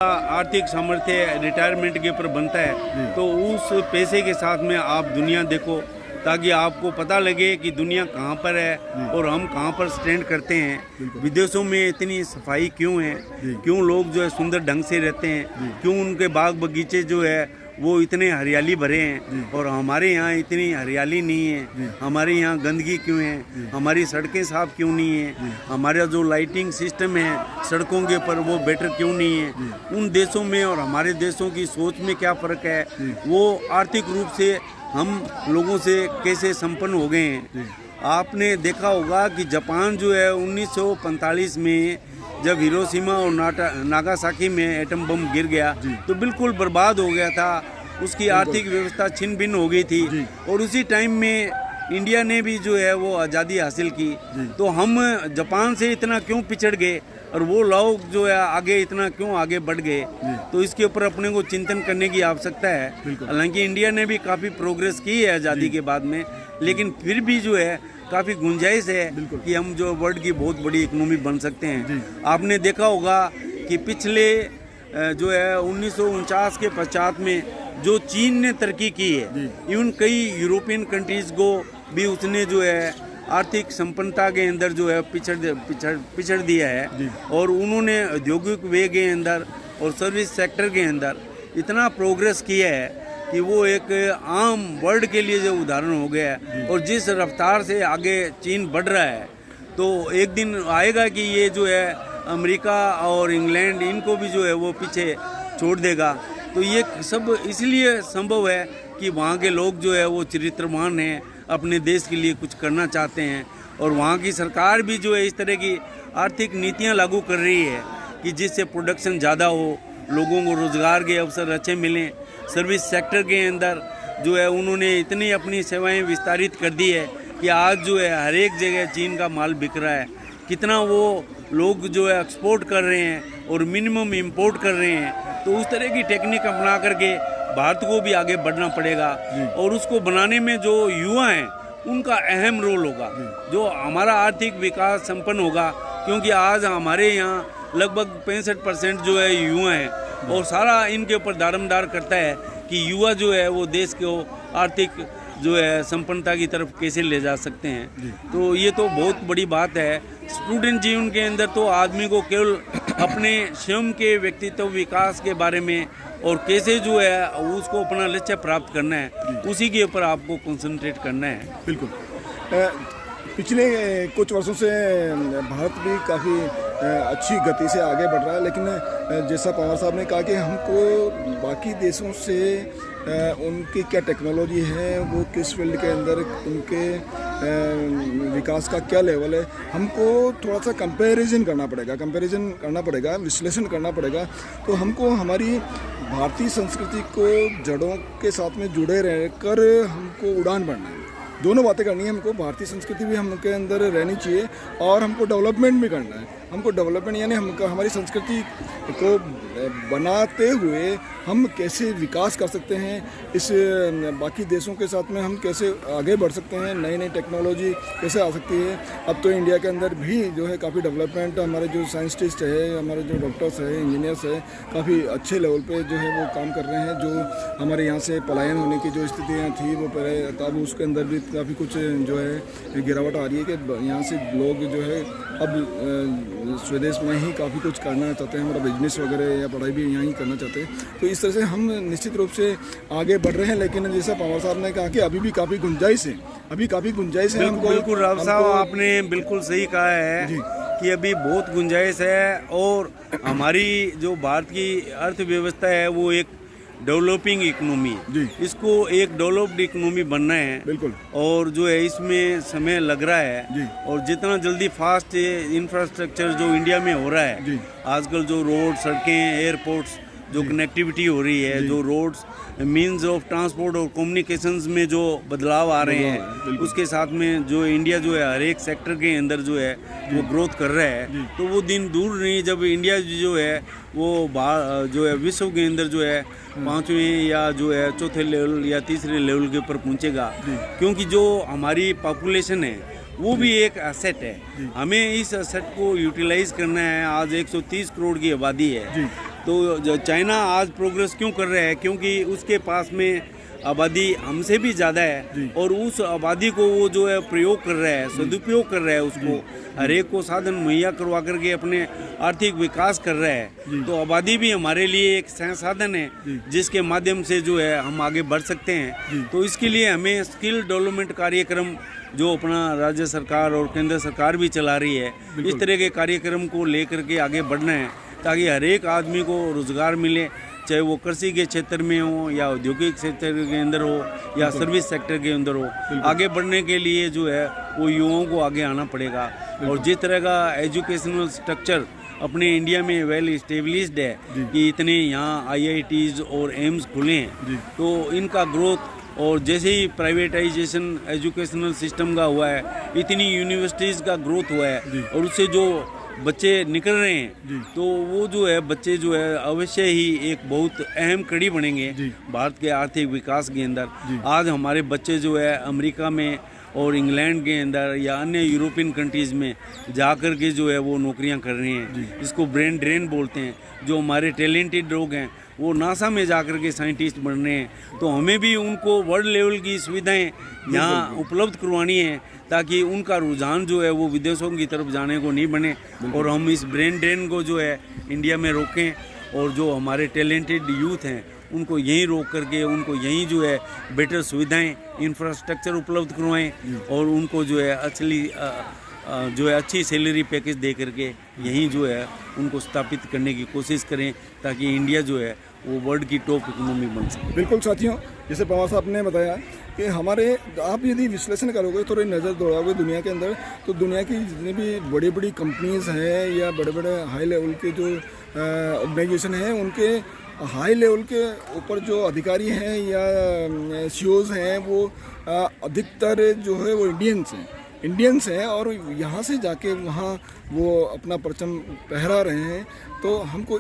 आर्थिक सामर्थ्य रिटायरमेंट के ऊपर बनता है, तो उस पैसे के साथ में आप दुनिया देखो ताकि आपको पता लगे कि दुनिया कहाँ पर है और हम कहाँ पर स्टैंड करते हैं। विदेशों में इतनी सफाई क्यों है, क्यों लोग जो है सुंदर ढंग से रहते हैं, क्यों उनके बाग बगीचे जो है वो इतने हरियाली भरे हैं और हमारे यहाँ इतनी हरियाली नहीं है। हमारे यहाँ गंदगी क्यों है, हमारी सड़कें साफ क्यों नहीं है, हमारा जो लाइटिंग सिस्टम है सड़कों के ऊपर वो बेटर क्यों नहीं है। उन देशों में और हमारे देशों की सोच में क्या फ़र्क है, वो आर्थिक रूप से हम लोगों से कैसे संपन्न हो गए हैं। आपने देखा होगा कि जापान जो है 1945 में जब हिरोशिमा और नागासाकी में एटम बम गिर गया तो बिल्कुल बर्बाद हो गया था, उसकी आर्थिक व्यवस्था छिन्न भिन्न हो गई थी और उसी टाइम में इंडिया ने भी जो है वो आज़ादी हासिल की। तो हम जापान से इतना क्यों पिछड़ गए और वो लोग जो है आगे इतना क्यों आगे बढ़ गए, तो इसके ऊपर अपने को चिंतन करने की आवश्यकता है। हालांकि इंडिया ने भी काफ़ी प्रोग्रेस की है आज़ादी के बाद में, लेकिन फिर भी जो है काफ़ी गुंजाइश है कि हम जो वर्ल्ड की बहुत बड़ी इकोनॉमी बन सकते हैं। आपने देखा होगा कि पिछले जो है 1949 के पश्चात में जो चीन ने तरक्की की है, इवन कई यूरोपियन कंट्रीज़ को भी उसने जो है आर्थिक संपन्नता के अंदर जो है पिछड़ दिया है और उन्होंने औद्योगिक वे के अंदर और सर्विस सेक्टर के अंदर इतना प्रोग्रेस किया है कि वो एक आम वर्ल्ड के लिए जो उदाहरण हो गया है। और जिस रफ्तार से आगे चीन बढ़ रहा है तो एक दिन आएगा कि ये जो है अमेरिका और इंग्लैंड इनको भी जो है वो पीछे छोड़ देगा। तो ये सब इसलिए संभव है कि वहाँ के लोग जो है वो चरित्रवान हैं, अपने देश के लिए कुछ करना चाहते हैं और वहाँ की सरकार भी जो है इस तरह की आर्थिक नीतियाँ लागू कर रही है कि जिससे प्रोडक्शन ज़्यादा हो, लोगों को रोज़गार के अवसर अच्छे मिलें। सर्विस सेक्टर के अंदर जो है उन्होंने इतनी अपनी सेवाएं विस्तारित कर दी है कि आज जो है हर एक जगह चीन का माल बिक रहा है। कितना वो लोग जो है एक्सपोर्ट कर रहे हैं और मिनिमम इंपोर्ट कर रहे हैं। तो उस तरह की टेक्निक अपना करके भारत को भी आगे बढ़ना पड़ेगा और उसको बनाने में जो युवा हैं उनका अहम रोल होगा, जो हमारा आर्थिक विकास संपन्न होगा। क्योंकि आज हमारे यहाँ लगभग 65% जो है युवा हैं और सारा इनके ऊपर दारोमदार करता है कि युवा जो है वो देश को आर्थिक जो है संपन्नता की तरफ कैसे ले जा सकते हैं। तो ये तो बहुत बड़ी बात है। स्टूडेंट जीवन के अंदर तो आदमी को केवल अपने स्वयं के व्यक्तित्व विकास के बारे में और कैसे जो है उसको अपना लक्ष्य प्राप्त करना है, उसी के ऊपर आपको कंसंट्रेट करना है। बिल्कुल। पिछले कुछ वर्षों से भारत भी काफ़ी अच्छी गति से आगे बढ़ रहा है, लेकिन जैसा पवार साहब ने कहा कि हमको बाकी देशों से उनकी क्या टेक्नोलॉजी है, वो किस फील्ड के अंदर उनके विकास का क्या लेवल है, हमको थोड़ा सा कंपैरिजन करना पड़ेगा, विश्लेषण करना पड़ेगा। तो हमको हमारी भारतीय संस्कृति को जड़ों के साथ में जुड़े रहकर हमको उड़ान भरना है। दोनों बातें करनी है। हमको भारतीय संस्कृति भी हमके अंदर रहनी चाहिए और हमको डेवलपमेंट भी करना है। हमको डेवलपमेंट यानी हमारी संस्कृति को बनाते हुए हम कैसे विकास कर सकते हैं, इस बाकी देशों के साथ में हम कैसे आगे बढ़ सकते हैं, नई नई टेक्नोलॉजी कैसे आ सकती है। अब तो इंडिया के अंदर भी जो है काफ़ी डेवलपमेंट, हमारे जो साइंटिस्ट है, हमारे जो डॉक्टर्स हैं, इंजीनियर्स हैं, काफ़ी अच्छे लेवल पे जो है वो काम कर रहे हैं। जो हमारे यहाँ से पलायन होने की जो स्थितियाँ थी वो पहले, तब उसके अंदर भी काफ़ी कुछ जो है गिरावट आ रही है कि यहाँ से लोग जो है अब स्वदेश में ही काफ़ी कुछ करना चाहते हैं, हमारा बिजनेस वगैरह या पढ़ाई भी यहाँ ही करना चाहते हैं। तो इस तरह से हम निश्चित रूप से आगे बढ़ रहे हैं, लेकिन जैसा पवार साहब ने कहा कि अभी भी काफ़ी गुंजाइश है, हमको। बिल्कुल राव साहब, आपने बिल्कुल सही कहा है कि अभी बहुत गुंजाइश है और हमारी जो भारत की अर्थव्यवस्था है वो एक डेवलपिंग इकोनॉमी है। इसको एक डेवलप्ड इकोनॉमी बनना है। बिल्कुल। और जो है इसमें समय लग रहा है और जितना जल्दी फास्ट इंफ्रास्ट्रक्चर जो इंडिया में हो रहा है आजकल, जो रोड, सड़कें, एयरपोर्ट्स, जो कनेक्टिविटी हो रही है, जो रोड्स, मीन्स ऑफ ट्रांसपोर्ट और कम्युनिकेशंस में जो बदलाव आ रहे हैं, उसके साथ में जो इंडिया जो है हर एक सेक्टर के अंदर जो है वो ग्रोथ कर रहा है। तो वो दिन दूर नहीं जब इंडिया जो है वो जो है विश्व के अंदर जो है 5वें या जो है चौथे लेवल या तीसरे लेवल के ऊपर पहुंचेगा। क्योंकि जो हमारी पॉपुलेशन है वो भी एक एसेट है, हमें इस एसेट को यूटिलाइज करना है। आज 130 करोड़ की आबादी है तो चाइना आज प्रोग्रेस क्यों कर रहा है, क्योंकि उसके पास में आबादी हमसे भी ज़्यादा है और उस आबादी को वो जो है प्रयोग कर रहा है, सदुपयोग कर रहा है, उसको हर एक को साधन मुहैया करवा करके अपने आर्थिक विकास कर रहा है। तो आबादी भी हमारे लिए एक संसाधन है जिसके माध्यम से जो है हम आगे बढ़ सकते हैं। तो इसके लिए हमें स्किल डेवलपमेंट कार्यक्रम जो अपना राज्य सरकार और केंद्र सरकार भी चला रही है, इस तरह के कार्यक्रम को लेकर के आगे बढ़ना है ताकि हर एक आदमी को रोजगार मिले, चाहे वो कृषि के क्षेत्र में हो या औद्योगिक क्षेत्र के अंदर हो या सर्विस सेक्टर के अंदर हो। आगे बढ़ने के लिए जो है वो युवाओं को आगे आना पड़ेगा। और जिस तरह का एजुकेशनल स्ट्रक्चर अपने इंडिया में वेल इस्टेब्लिश्ड है कि इतने यहाँ IITs और एम्स खुले हैं, तो इनका ग्रोथ और जैसे ही प्राइवेटाइजेशन एजुकेशनल सिस्टम का हुआ है, इतनी यूनिवर्सिटीज़ का ग्रोथ हुआ है और उससे जो बच्चे निकल रहे हैं, तो वो जो है बच्चे जो है अवश्य ही एक बहुत अहम कड़ी बनेंगे भारत के आर्थिक विकास के अंदर। आज हमारे बच्चे जो है अमेरिका में और इंग्लैंड के अंदर या अन्य यूरोपियन कंट्रीज़ में जाकर के जो है वो नौकरियां कर रहे हैं, इसको ब्रेन ड्रेन बोलते हैं। जो हमारे टैलेंटेड लोग हैं वो नासा में जाकर के साइंटिस्ट बन रहे हैं। तो हमें भी उनको वर्ल्ड लेवल की सुविधाएं यहाँ उपलब्ध करवानी है ताकि उनका रुझान जो है वो विदेशों की तरफ जाने को नहीं बने और हम इस ब्रेन ड्रेन को जो है इंडिया में रोकें और जो हमारे टैलेंटेड यूथ हैं उनको यहीं रोक करके उनको यहीं जो है बेटर सुविधाएं इंफ्रास्ट्रक्चर उपलब्ध करवाएं और उनको जो है अच्छी सैलरी पैकेज दे करके यहीं जो है उनको स्थापित करने की कोशिश करें ताकि इंडिया जो है वो वर्ल्ड की टॉप इकोनॉमी बन सके। बिल्कुल साथियों, जैसे पवार साहब ने बताया कि हमारे आप यदि विश्लेषण करोगे, थोड़ी नज़र दौड़ाओगे दुनिया के अंदर, तो दुनिया की जितनी भी बड़ी बड़ी कंपनीज हैं या बड़े बड़े हाई लेवल के जो ऑर्गेनाइजेशन हैं, उनके हाई लेवल के ऊपर जो अधिकारी हैं या CEOs हैं वो अधिकतर जो है वो इंडियंस हैं और यहाँ से जाके वहाँ वो अपना परचम फहरा रहे हैं। तो हमको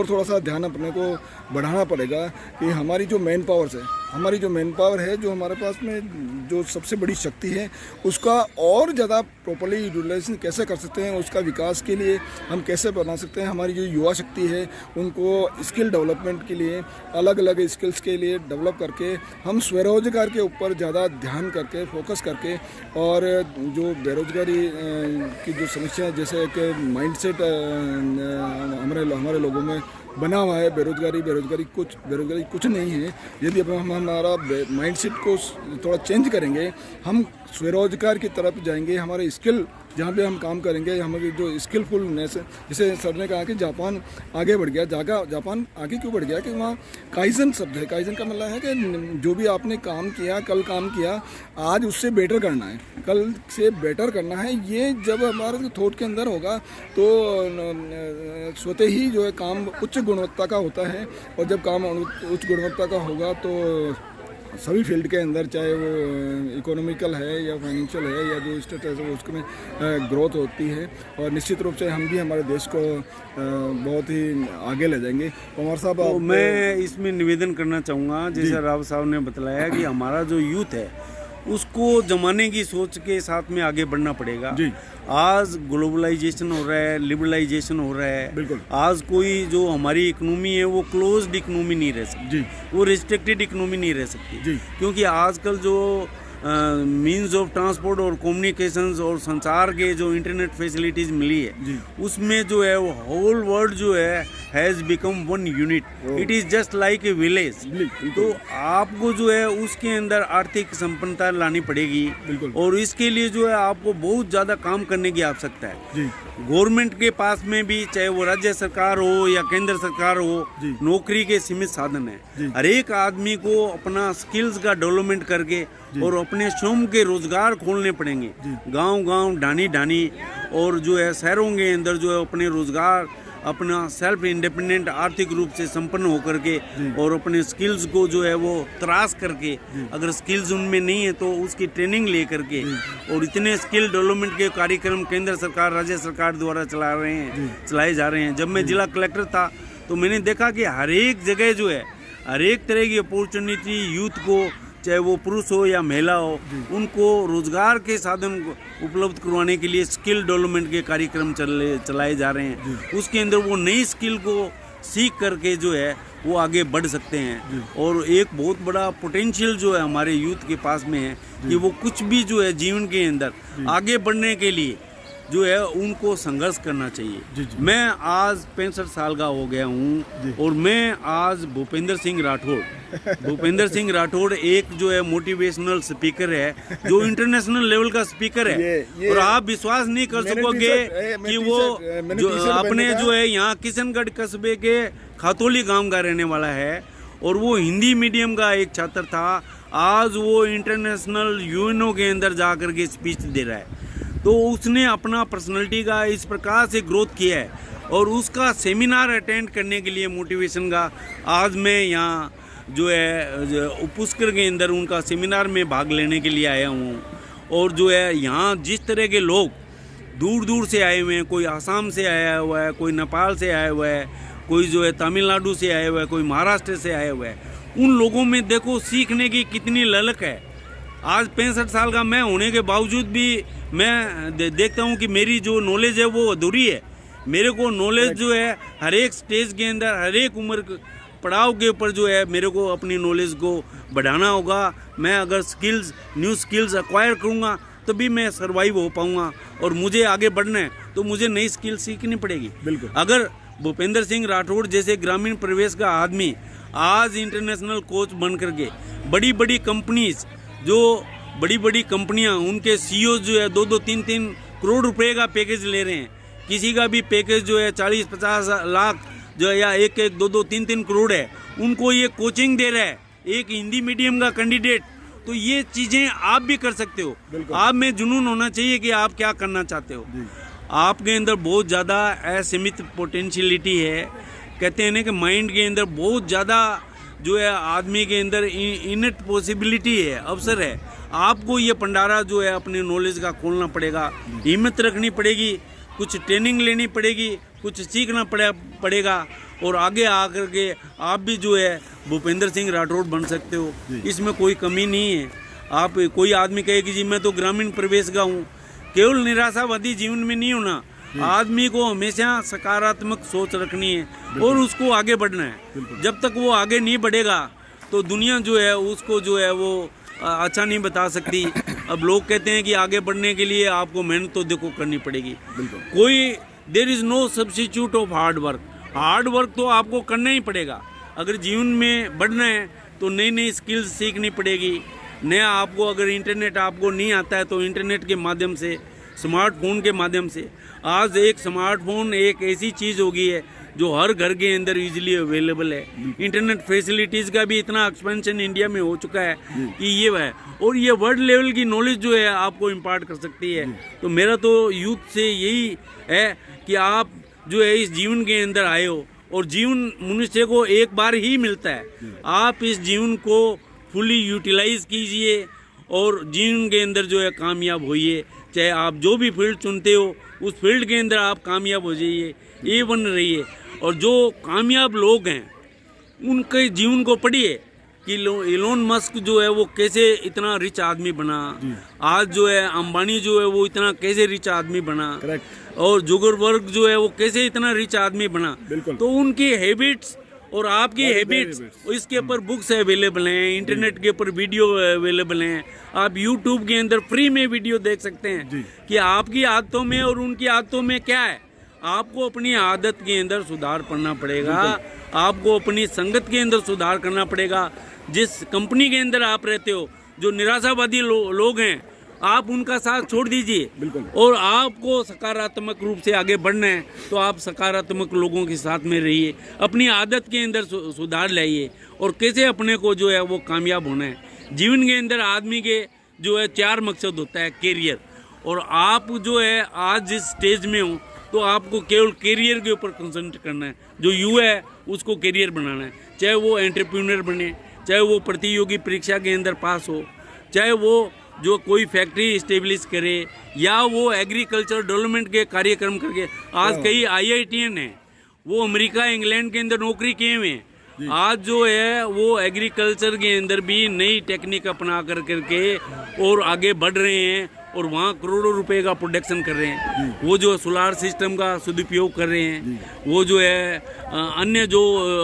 थोड़ा सा ध्यान अपने को बढ़ाना पड़ेगा कि हमारी जो मैन पावर है, जो हमारे पास में जो सबसे बड़ी शक्ति है, उसका और ज़्यादा प्रॉपर्ली यूटिलाइजेशन कैसे कर सकते हैं, उसका विकास के लिए हम कैसे बना सकते हैं। हमारी जो युवा शक्ति है उनको स्किल डेवलपमेंट के लिए अलग अलग स्किल्स के लिए डेवलप करके हम स्वरोजगार के ऊपर ज़्यादा ध्यान करके फोकस करके और जो बेरोजगारी की जो समस्या है, जैसे कि माइंडसेट हमारे लोगों में बना हुआ है, बेरोजगारी कुछ नहीं है। यदि हम हमारा माइंडसेट को थोड़ा चेंज करेंगे, हम स्वरोजगार की तरफ जाएंगे, हमारे स्किल जहाँ पे हम काम करेंगे, हमारी जो स्किलफुलनेस, जैसे सर ने कहा कि जापान आगे बढ़ गया। जापान आगे क्यों बढ़ गया कि वहाँ काइजन शब्द है। काइजन का मतलब है कि जो भी आपने काम किया, कल काम किया, आज उससे बेटर करना है, कल से बेटर करना है। ये जब हमारे थॉट के अंदर होगा तो स्वतः ही जो है काम उच्च गुणवत्ता का होता है और जब काम उच्च गुणवत्ता का होगा तो सभी फील्ड के अंदर, चाहे वो इकोनॉमिकल है या फाइनेंशियल है या जो स्टेटस है, उसमें ग्रोथ होती है और निश्चित रूप से हम भी हमारे देश को बहुत ही आगे ले जाएंगे। पवार साहब, तो मैं इसमें निवेदन करना चाहूँगा, जैसे राव साहब ने बताया कि हमारा जो यूथ है उसको जमाने की सोच के साथ में आगे बढ़ना पड़ेगा। आज ग्लोबलाइजेशन हो रहा है, लिबरलाइजेशन हो रहा है। बिल्कुल। आज कोई जो हमारी इकोनॉमी है वो क्लोज्ड इकोनॉमी नहीं रह सकती, वो रिस्ट्रिक्टेड इकोनॉमी नहीं रह सकती, क्योंकि आजकल जो मीन्स ऑफ ट्रांसपोर्ट और कम्युनिकेशंस और संचार के जो इंटरनेट फैसिलिटीज़ मिली है, उसमें जो है वो होल वर्ल्ड जो है has become one unit. It is just like a village. तो आपको जो है उसके अंदर आर्थिक संपन्नता लानी पड़ेगी और इसके लिए जो है आपको बहुत ज़्यादा काम करने की आवश्यकता है। गवर्नमेंट के पास में भी, चाहे वो राज्य सरकार हो या केंद्र सरकार हो, नौकरी के सीमित साधन है। हर एक आदमी को अपना स्किल्स का डेवलपमेंट करके और अपने स्वयं के रोजगार खोलने पड़ेंगे, गांव ढानी और जो है शहरों के अंदर जो है अपने रोजगार, अपना सेल्फ इंडिपेंडेंट आर्थिक रूप से संपन्न होकर के और अपने स्किल्स को जो है वो तराश करके, अगर स्किल्स उनमें नहीं है तो उसकी ट्रेनिंग ले करके, और इतने स्किल डेवलपमेंट के कार्यक्रम केंद्र सरकार, राज्य सरकार द्वारा चलाए जा रहे हैं। जब मैं जिला कलेक्टर था तो मैंने देखा कि हर एक जगह जो है हर एक तरह की अपॉर्चुनिटी यूथ को, चाहे वो पुरुष हो या महिला हो, उनको रोजगार के साधन उपलब्ध करवाने के लिए स्किल डेवलपमेंट के कार्यक्रम चलाए जा रहे हैं। उसके अंदर वो नई स्किल को सीख करके जो है वो आगे बढ़ सकते हैं। और एक बहुत बड़ा पोटेंशियल जो है हमारे यूथ के पास में है कि वो कुछ भी जो है जीवन के अंदर आगे बढ़ने के लिए जो है उनको संघर्ष करना चाहिए। मैं आज 65 साल का हो गया हूँ और मैं आज भूपेंद्र सिंह राठौड़ एक जो है मोटिवेशनल स्पीकर है, जो इंटरनेशनल लेवल का स्पीकर है। और आप विश्वास नहीं कर सकोगे कि वो जो अपने जो है यहाँ किशनगढ़ कस्बे के खातौली गांव का रहने वाला है और वो हिंदी मीडियम का एक छात्र था। आज वो इंटरनेशनल यूएनओ के अंदर जा कर के स्पीच दे रहा है। तो उसने अपना पर्सनालिटी का इस प्रकार से ग्रोथ किया है और उसका सेमिनार अटेंड करने के लिए मोटिवेशन का आज मैं यहाँ जो है पुष्कर के अंदर उनका सेमिनार में भाग लेने के लिए आया हूँ। और जो है यहाँ जिस तरह के लोग दूर दूर से आए हुए हैं, कोई आसाम से आया हुआ है, कोई नेपाल से आया हुआ है, कोई जो है तमिलनाडु से आया हुआ है, कोई महाराष्ट्र से आया हुआ है, उन लोगों में देखो सीखने की कितनी ललक है। आज 65 साल का मैं होने के बावजूद भी मैं देखता हूँ कि मेरी जो नॉलेज है वो अधूरी है। मेरे को नॉलेज जो है हर एक स्टेज के अंदर, हर एक उम्र पड़ाव के ऊपर जो है मेरे को अपनी नॉलेज को बढ़ाना होगा। मैं अगर न्यू स्किल्स एक्वायर करूँगा तभी मैं सर्वाइव हो पाऊँगा। और मुझे आगे बढ़ना है तो मुझे नई स्किल सीखनी पड़ेगी। बिल्कुल। अगर भूपेंद्र सिंह राठौड़ जैसे ग्रामीण परिवेश का आदमी आज इंटरनेशनल कोच बन करके बड़ी बड़ी कंपनीज, जो बड़ी बड़ी कंपनियां, उनके सीईओ जो है 2-2, 3-3 करोड़ रुपए का पैकेज ले रहे हैं। किसी का भी पैकेज जो है 40-50 लाख जो है या 1-1, 2-2, 3-3 करोड़ है, उनको ये कोचिंग दे रहा है एक हिंदी मीडियम का कैंडिडेट। तो ये चीज़ें आप भी कर सकते हो। आप में जुनून होना चाहिए कि आप क्या करना चाहते हो। आपके अंदर बहुत ज़्यादा असीमित पोटेंशियलिटी है। कहते हैं ना कि माइंड के अंदर बहुत ज़्यादा जो है आदमी के अंदर इनट पॉसिबिलिटी है, अवसर है। आपको ये भंडारा जो है अपने नॉलेज का खोलना पड़ेगा, हिम्मत रखनी पड़ेगी, कुछ ट्रेनिंग लेनी पड़ेगी, कुछ सीखना पड़ेगा और आगे आकर के आप भी जो है भूपेंद्र सिंह राठौड़ बन सकते हो। इसमें कोई कमी नहीं है। आप कोई आदमी कहे कि जी मैं तो ग्रामीण परिवेश का हूँ, केवल निराशावादी जीवन में नहीं होना। आदमी को हमेशा सकारात्मक सोच रखनी है और उसको आगे बढ़ना है। जब तक वो आगे नहीं बढ़ेगा तो दुनिया जो है उसको जो है वो अच्छा नहीं बता सकती। अब लोग कहते हैं कि आगे बढ़ने के लिए आपको मेहनत तो देखो करनी पड़ेगी। कोई there is no substitute of hard work. Hard work तो आपको करना ही पड़ेगा। अगर जीवन में बढ़ना है तो नई नई स्किल्स सीखनी पड़ेगी। नया आपको अगर इंटरनेट आपको नहीं आता है तो इंटरनेट के माध्यम से, स्मार्टफोन के माध्यम से, आज एक स्मार्टफोन एक ऐसी चीज़ हो गई है जो हर घर के अंदर इजीली अवेलेबल है। इंटरनेट फैसिलिटीज़ का भी इतना एक्सपेंशन इंडिया में हो चुका है कि ये है, और ये वर्ल्ड लेवल की नॉलेज जो है आपको इम्पार्ट कर सकती है। तो मेरा तो यूथ से यही है कि आप जो है इस जीवन के अंदर आए हो, और जीवन मनुष्य को एक बार ही मिलता है। आप इस जीवन को फुली यूटिलाइज कीजिए और जीवन के अंदर जो है कामयाब होइए। चाहे आप जो भी फील्ड चुनते हो उस फील्ड के अंदर आप कामयाब हो जाइए, A1 रहिए। और जो कामयाब लोग हैं उनके जीवन को पढ़िए कि इलोन मस्क जो है वो कैसे इतना रिच आदमी बना, आज जो है अंबानी जो है वो इतना कैसे रिच आदमी बना, और जुगरबर्ग जो है वो कैसे इतना रिच आदमी बना। तो उनकी हैबिट्स और आपकी हैबिट्स, इसके ऊपर बुक्स अवेलेबल हैं, इंटरनेट के ऊपर वीडियो अवेलेबल हैं। आप यूट्यूब के अंदर फ्री में वीडियो देख सकते हैं कि आपकी आदतों में और उनकी आदतों में क्या है। आपको अपनी आदत के अंदर सुधार करना पड़ेगा, आपको अपनी संगत के अंदर सुधार करना पड़ेगा। जिस कंपनी के अंदर आप रहते हो, जो निराशावादी लोग हैं, आप उनका साथ छोड़ दीजिए और आपको सकारात्मक रूप से आगे बढ़ना है तो आप सकारात्मक लोगों के साथ में रहिए। अपनी आदत के अंदर सुधार लाइए और कैसे अपने को जो है वो कामयाब होना है। जीवन के अंदर आदमी के जो है 4 मकसद होता है कैरियर, और आप जो है आज जिस स्टेज में हो तो आपको केवल कैरियर के ऊपर कंसंट्रेट करना है। जो युवा है उसको कैरियर बनाना है, चाहे वो एंटरप्रेन्योर बने, चाहे वो प्रतियोगी परीक्षा के अंदर पास हो, चाहे वो जो कोई फैक्ट्री इस्टेब्लिश करे, या वो एग्रीकल्चर डेवलपमेंट के कार्यक्रम करके। आज कई IITian हैं, वो अमेरिका इंग्लैंड के अंदर नौकरी किए हुए हैं। आज जो है वो एग्रीकल्चर के अंदर भी नई टेक्निक अपना कर करके और आगे बढ़ रहे हैं और वहाँ करोड़ों रुपए का प्रोडक्शन कर रहे हैं। वो जो सोलार सिस्टम का सदुपयोग कर रहे हैं, वो जो है अन्य जो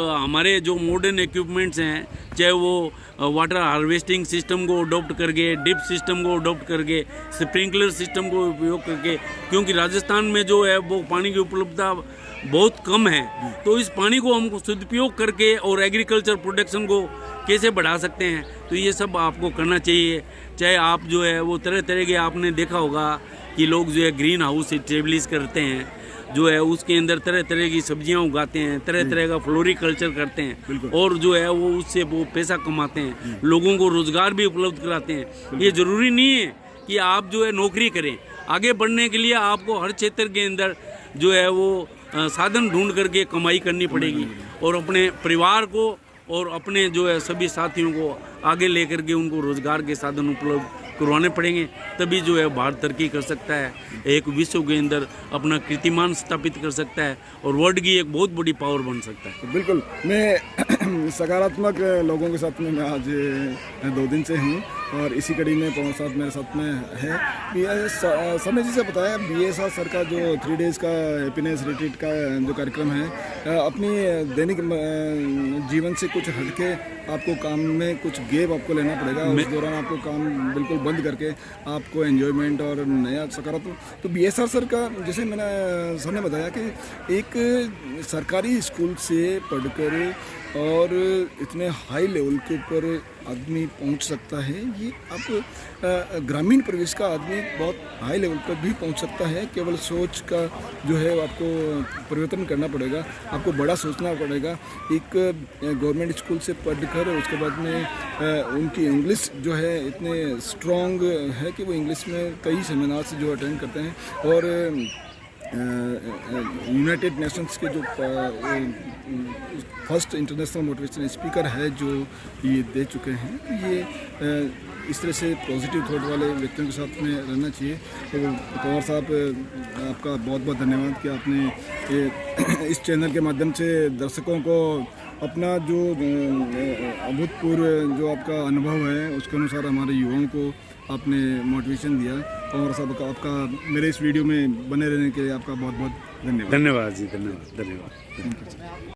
हमारे जो मॉडर्न इक्विपमेंट्स हैं, चाहे वो वाटर हार्वेस्टिंग सिस्टम को अडॉप्ट करके, डिप सिस्टम को अडॉप्ट करके, स्प्रिंकलर सिस्टम को उपयोग करके, क्योंकि राजस्थान में जो है वो पानी की उपलब्धता बहुत कम है, तो इस पानी को हमको सदुपयोग करके और एग्रीकल्चर प्रोडक्शन को कैसे बढ़ा सकते हैं, तो ये सब आपको करना चाहिए। चाहे आप जो है वो तरह तरह के, आपने देखा होगा कि लोग जो है ग्रीन हाउस एस्टेब्लिश करते हैं, जो है उसके अंदर तरह तरह की सब्जियां उगाते हैं, तरह तरह का फ्लोरिकल्चर करते हैं और जो है वो उससे वो पैसा कमाते हैं, लोगों को रोजगार भी उपलब्ध कराते हैं। ये जरूरी नहीं है कि आप जो है नौकरी करें, आगे बढ़ने के लिए आपको हर क्षेत्र के अंदर जो है वो साधन ढूंढ करके कमाई करनी पड़ेगी और अपने परिवार को और अपने जो है सभी साथियों को आगे लेकर के उनको रोजगार के साधन उपलब्ध करवाने पड़ेंगे, तभी जो है भारत तरक्की कर सकता है, एक विश्व के अंदर अपना कीर्तिमान स्थापित कर सकता है और वर्ल्ड की एक बहुत बड़ी पावर बन सकता है। बिल्कुल, मैं सकारात्मक लोगों के साथ में मैं आज 2 दिन से हूँ और इसी कड़ी में पवन साहब मेरे साथ में है। सर ने जैसे बताया, BSR सर का जो 3 डेज़ का हैप्पीनेस रिट्रीट का जो कार्यक्रम है, अपनी दैनिक जीवन से कुछ हटके आपको काम में कुछ गैप आपको लेना पड़ेगा, उस दौरान आपको काम बिल्कुल बंद करके आपको एंजॉयमेंट और नया सकारात्मक। तो BSR सर का जैसे मैंने सर ने बताया कि एक सरकारी स्कूल से पढ़कर और इतने हाई लेवल के ऊपर आदमी पहुंच सकता है, ये आप ग्रामीण परिवेश का आदमी बहुत हाई लेवल पर भी पहुंच सकता है। केवल सोच का जो है आपको परिवर्तन करना पड़ेगा, आपको बड़ा सोचना पड़ेगा। एक गवर्नमेंट स्कूल से पढ़कर उसके बाद में उनकी इंग्लिश जो है इतने स्ट्रॉन्ग है कि वो इंग्लिश में कई सेमिनार्स जो अटेंड करते हैं और यूनाइटेड नेशंस के जो फर्स्ट इंटरनेशनल मोटिवेशन स्पीकर है जो ये दे चुके हैं, ये इस तरह से पॉजिटिव थॉट वाले व्यक्तियों के साथ में रहना चाहिए। तो पवार साहब, आपका बहुत बहुत धन्यवाद कि आपने इस चैनल के माध्यम से दर्शकों को अपना जो अभूतपूर्व जो आपका अनुभव है उसके अनुसार हमारे युवाओं को आपने मोटिवेशन दिया। पवार साहब का आपका मेरे इस वीडियो में बने रहने के लिए आपका बहुत बहुत धन्यवाद। धन्यवाद जी, धन्यवाद।